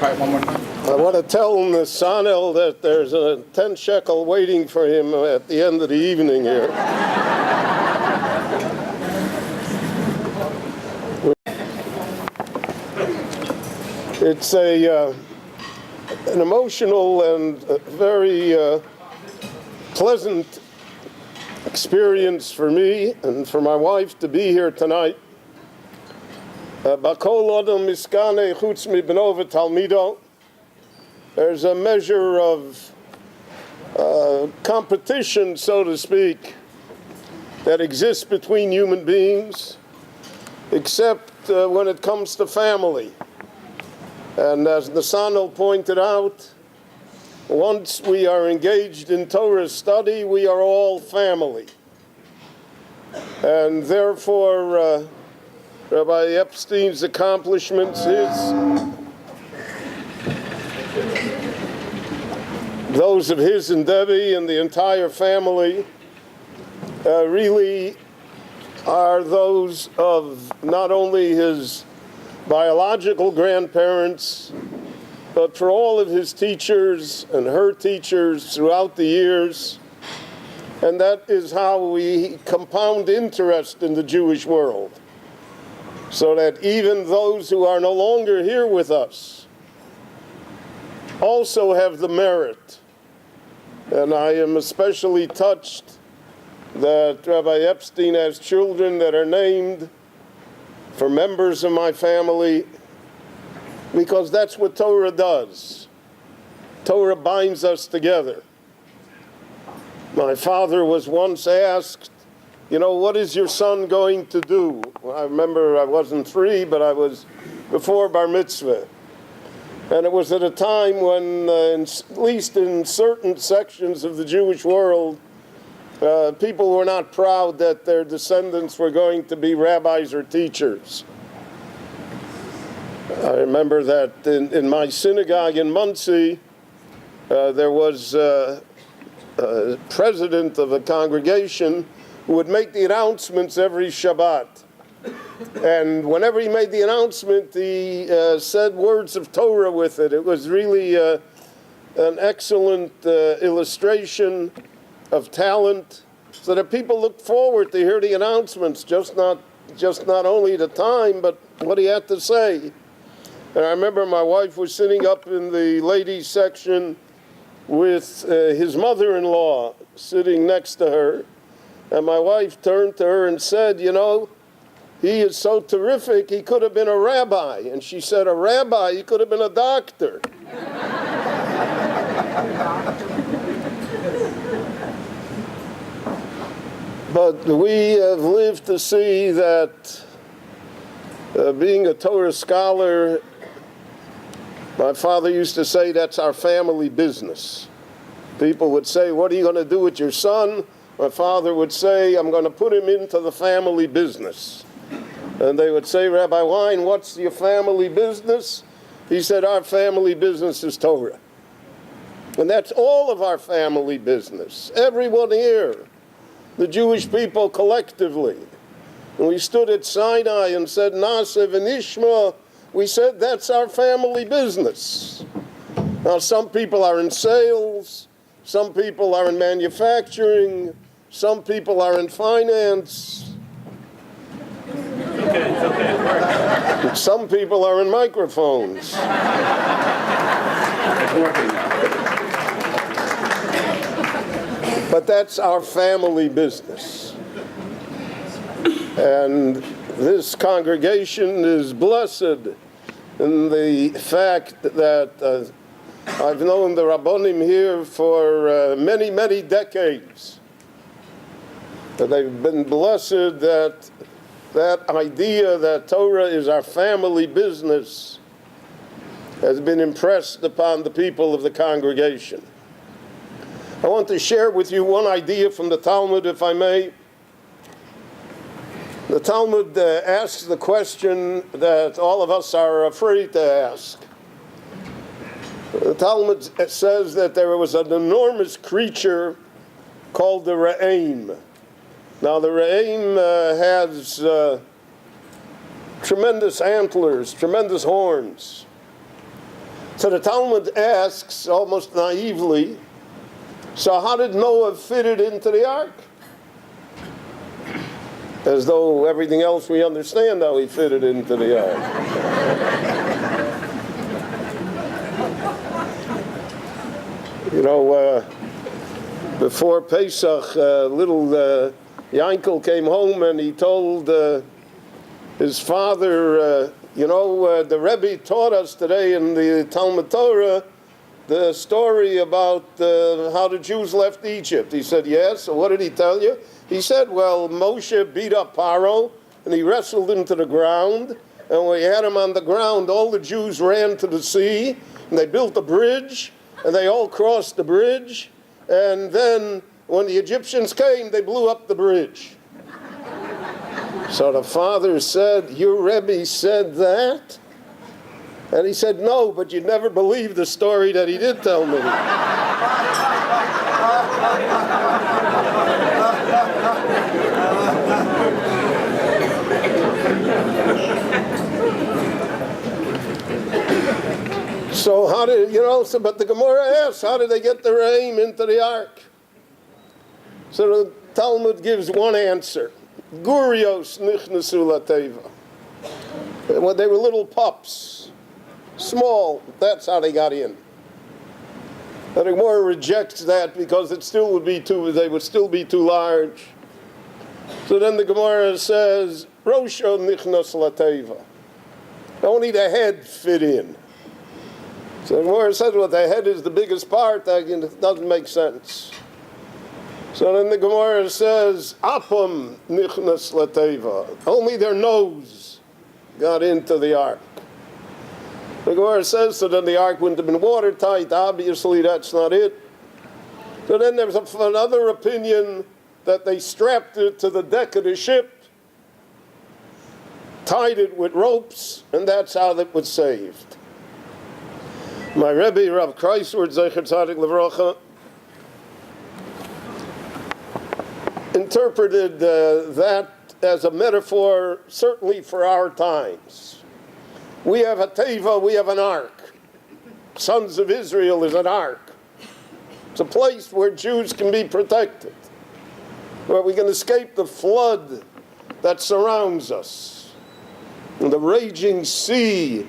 Right, one more time. I want to tell Nasanel that there's a 10 shekel waiting for him at the end of the evening here. It's an emotional and very pleasant experience for me and for my wife to be here tonight. There's a measure of competition, so to speak, that exists between human beings, except when it comes to family. And as Nasanel pointed out, once we are engaged in Torah study, we are all family. And therefore, Rabbi Epstein's accomplishments, those of his and Debbie and the entire family, really are those of not only his biological grandparents, but for all of his teachers and her teachers throughout the years. And that is how we compound interest in the Jewish world, so that even those who are no longer here with us also have the merit. And I am especially touched that Rabbi Epstein has children that are named for members of my family, because that's what Torah does. Torah binds us together. My father was once asked, what is your son going to do? I remember I wasn't 3, but I was before bar mitzvah. And it was at a time when, at least in certain sections of the Jewish world, people were not proud that their descendants were going to be rabbis or teachers. I remember that in my synagogue in Muncie, there was a president of a congregation who would make the announcements every Shabbat. And whenever he made the announcement, he said words of Torah with it. It was really an excellent illustration of talent, so that people looked forward to hear the announcements, just not only the time, but what he had to say. And I remember my wife was sitting up in the ladies' section with his mother-in-law sitting next to her, and my wife turned to her and said, he is so terrific, he could have been a rabbi. And she said, a rabbi? He could have been a doctor. But we have lived to see that being a Torah scholar, my father used to say, that's our family business. People would say, what are you going to do with your son? My father would say, I'm going to put him into the family business. And they would say, Rabbi Wein, what's your family business? He said, our family business is Torah. And that's all of our family business. Everyone here, the Jewish people collectively. And we stood at Sinai and said, Na'aseh v'nishma. We said, that's our family business. Now, some people are in sales. Some people are in manufacturing. Some people are in finance. It's okay. Some people are in microphones. It's working now. But that's our family business. And this congregation is blessed in the fact that I've known the Rabbonim here for many, many decades. And they've been blessed that idea that Torah is our family business has been impressed upon the people of the congregation. I want to share with you one idea from the Talmud, if I may. The Talmud asks the question that all of us are afraid to ask. The Talmud says that there was an enormous creature called the Re'im. Now, the Re'im has tremendous antlers, tremendous horns. So the Talmud asks, almost naively, so how did Noah fit it into the ark? As though everything else we understand how he fitted into the ark. You know, before Pesach, little Yankel came home and he told his father, the Rebbe taught us today in the Talmud Torah the story about how the Jews left Egypt. He said, yes. So what did he tell you? He said, well, Moshe beat up Paro and he wrestled him to the ground. And when he had him on the ground, all the Jews ran to the sea and they built a bridge and they all crossed the bridge. And then when the Egyptians came, they blew up the bridge. So the father said, your Rebbe said that? And he said, no, but you'd never believe the story that he did tell me. So how did, but the Gemara asks, how did they get the rain into the ark? So the Talmud gives one answer. Gurios nichnasu lateva. When they were little pups, small, that's how they got in. And the Gemara rejects that because they would still be too large. So then the Gemara says, Rosho nichnas lateva. Only the head fit in. So the Gemara says, well, the head is the biggest part, that doesn't make sense. So then the Gemara says, Apam nichnas lateva. Only their nose got into the ark. The Gemara says, so then the ark wouldn't have been watertight. Obviously, that's not it. So then there's another opinion that they strapped it to the deck of the ship, tied it with ropes, and that's how it was saved. My Rebbe, Rav Kreisword, Zecher Tzadik Levrocha, interpreted that as a metaphor, certainly for our times. We have a teva, we have an ark. Sons of Israel is an ark. It's a place where Jews can be protected, where we can escape the flood that surrounds us, and the raging sea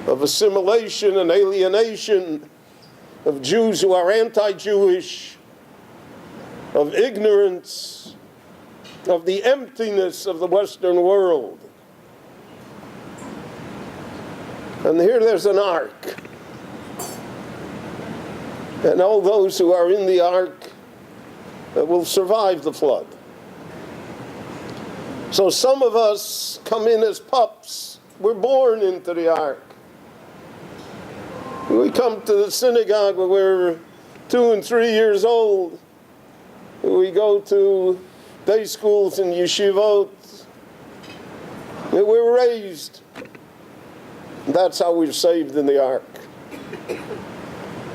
of assimilation and alienation of Jews who are anti-Jewish, of ignorance, of the emptiness of the Western world. And here there's an ark. And all those who are in the ark will survive the flood. So some of us come in as pups. We're born into the ark. We come to the synagogue when we're 2 and 3 years old. We go to day schools and yeshivot. We're raised. That's how we're saved in the ark.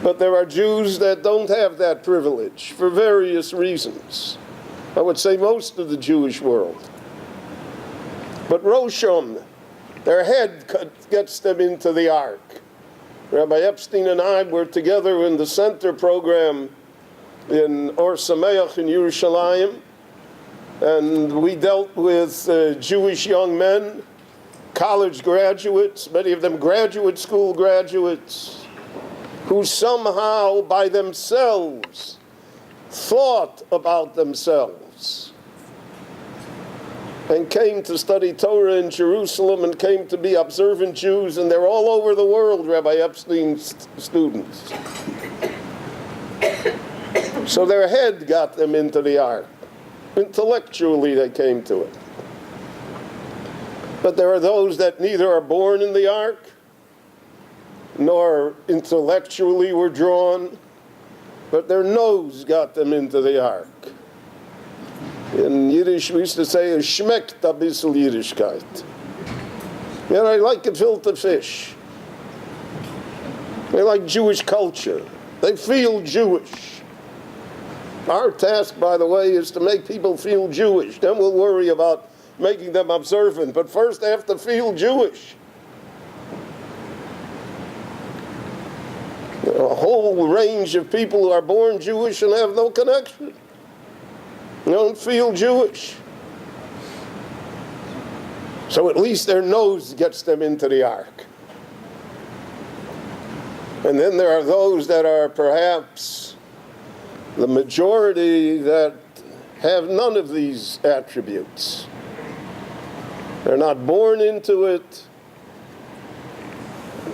But there are Jews that don't have that privilege for various reasons. I would say most of the Jewish world. But Roshon, their head gets them into the ark. Rabbi Epstein and I were together in the center program in Or Sameach in Yerushalayim, and we dealt with Jewish young men, college graduates, many of them graduate school graduates, who somehow by themselves thought about themselves and came to study Torah in Jerusalem and came to be observant Jews, and they're all over the world, Rabbi Epstein's students. So their head got them into the ark. Intellectually they came to it. But there are those that neither are born in the ark, nor intellectually were drawn, but their nose got them into the ark. In Yiddish, we used to say, es schmeckt a bissl Yiddishkeit. And I like gefilte fish. They like Jewish culture. They feel Jewish. Our task, by the way, is to make people feel Jewish. Then we'll worry about making them observant. But first they have to feel Jewish. A whole range of people who are born Jewish and have no connection. They don't feel Jewish. So at least their nose gets them into the ark. And then there are those that are perhaps the majority that have none of these attributes. They're not born into it.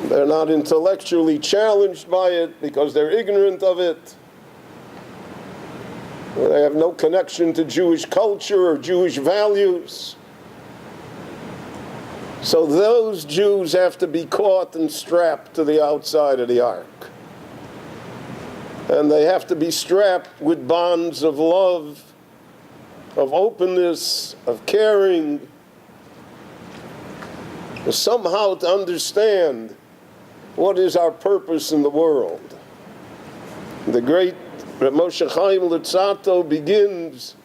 They're not intellectually challenged by it because they're ignorant of it. They have no connection to Jewish culture or Jewish values. So those Jews have to be caught and strapped to the outside of the ark. And they have to be strapped with bonds of love, of openness, of caring, somehow to understand what is our purpose in the world. The great Reb Moshe Chaim Luzzatto begins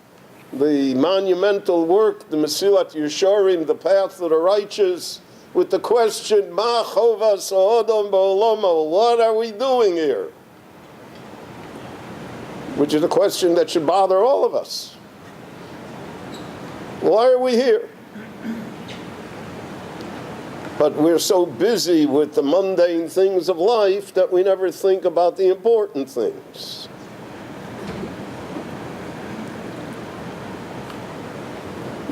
the monumental work, the Mesilat Yesharim, the path of the righteous, with the question, Ma chovas ha'odam ba'olamo, what are we doing here? Which is a question that should bother all of us. Why are we here? But we're so busy with the mundane things of life that we never think about the important things.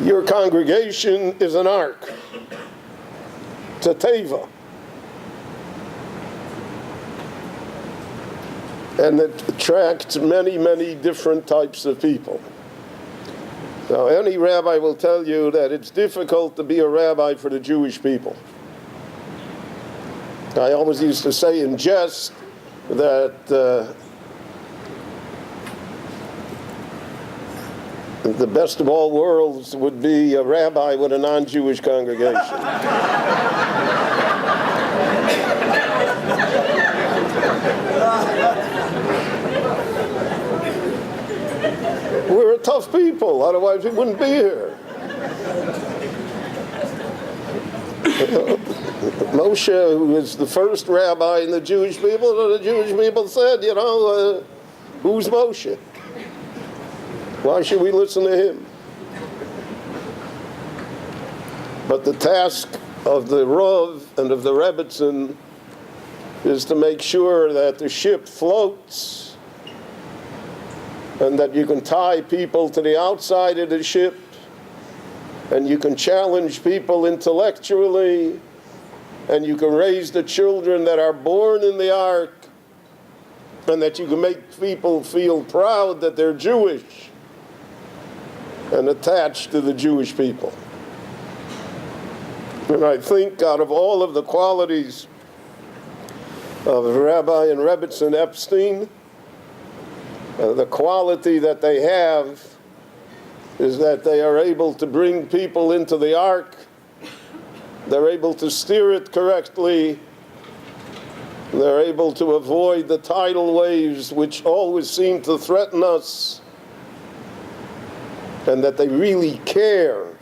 Your congregation is an ark. It's a teva. And it attracts many, many different types of people. Now, any rabbi will tell you that it's difficult to be a rabbi for the Jewish people. I always used to say in jest that the best of all worlds would be a rabbi with a non-Jewish congregation. We're a tough people, otherwise we wouldn't be here. Moshe, who was the first rabbi in the Jewish people said, who's Moshe? Why should we listen to him? But the task of the Rav and of the Rebbetzin is to make sure that the ship floats and that you can tie people to the outside of the ship and you can challenge people intellectually and you can raise the children that are born in the ark and that you can make people feel proud that they're Jewish and attached to the Jewish people. And I think out of all of the qualities of Rabbi and Rebbetzin Epstein, the quality that they have is that they are able to bring people into the ark, they're able to steer it correctly, they're able to avoid the tidal waves which always seem to threaten us, and that they really care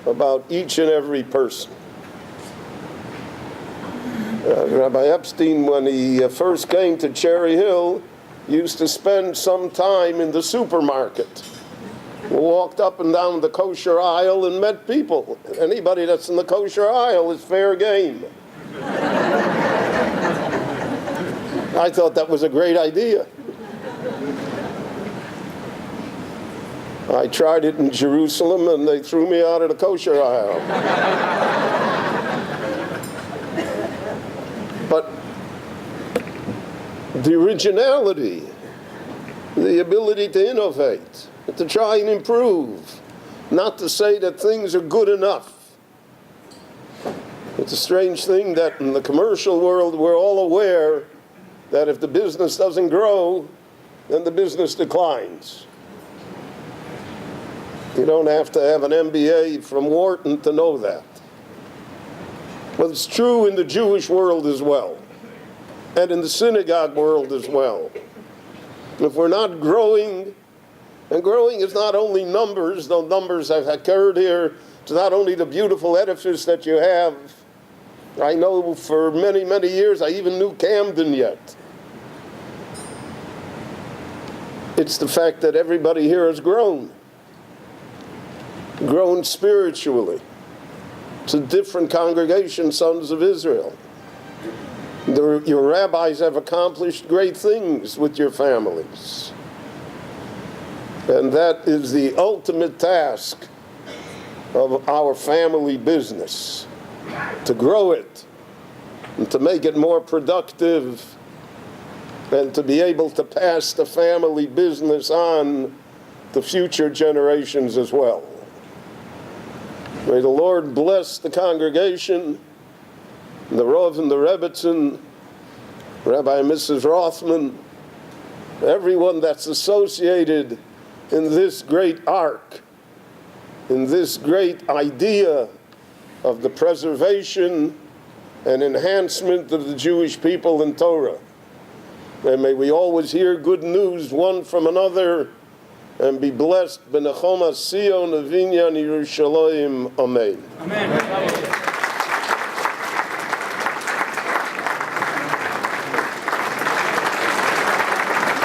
about each and every person. Rabbi Epstein, when he first came to Cherry Hill, used to spend some time in the supermarket. Walked up and down the kosher aisle and met people. Anybody that's in the kosher aisle is fair game. I thought that was a great idea. I tried it in Jerusalem and they threw me out of the kosher aisle. But the originality, the ability to innovate, to try and improve, not to say that things are good enough. It's a strange thing that in the commercial world we're all aware that if the business doesn't grow, then the business declines. You don't have to have an MBA from Wharton to know that. But it's true in the Jewish world as well, and in the synagogue world as well. If we're not growing, and growing is not only numbers, though numbers have occurred here, it's not only the beautiful edifice that you have. I know for many, many years I even knew Camden yet. It's the fact that everybody here has grown spiritually. It's a different congregation, sons of Israel. Your rabbis have accomplished great things with your families. And that is the ultimate task of our family business, to grow it and to make it more productive and to be able to pass the family business on to future generations as well. May the Lord bless the congregation, the Rav and the Rebbitzin, Rabbi and Mrs. Rothman, everyone that's associated in this great arc, in this great idea of the preservation and enhancement of the Jewish people in Torah. And may we always hear good news one from another and be blessed. B'nechama Sion Avinyan Yerushalayim. Amen. Amen.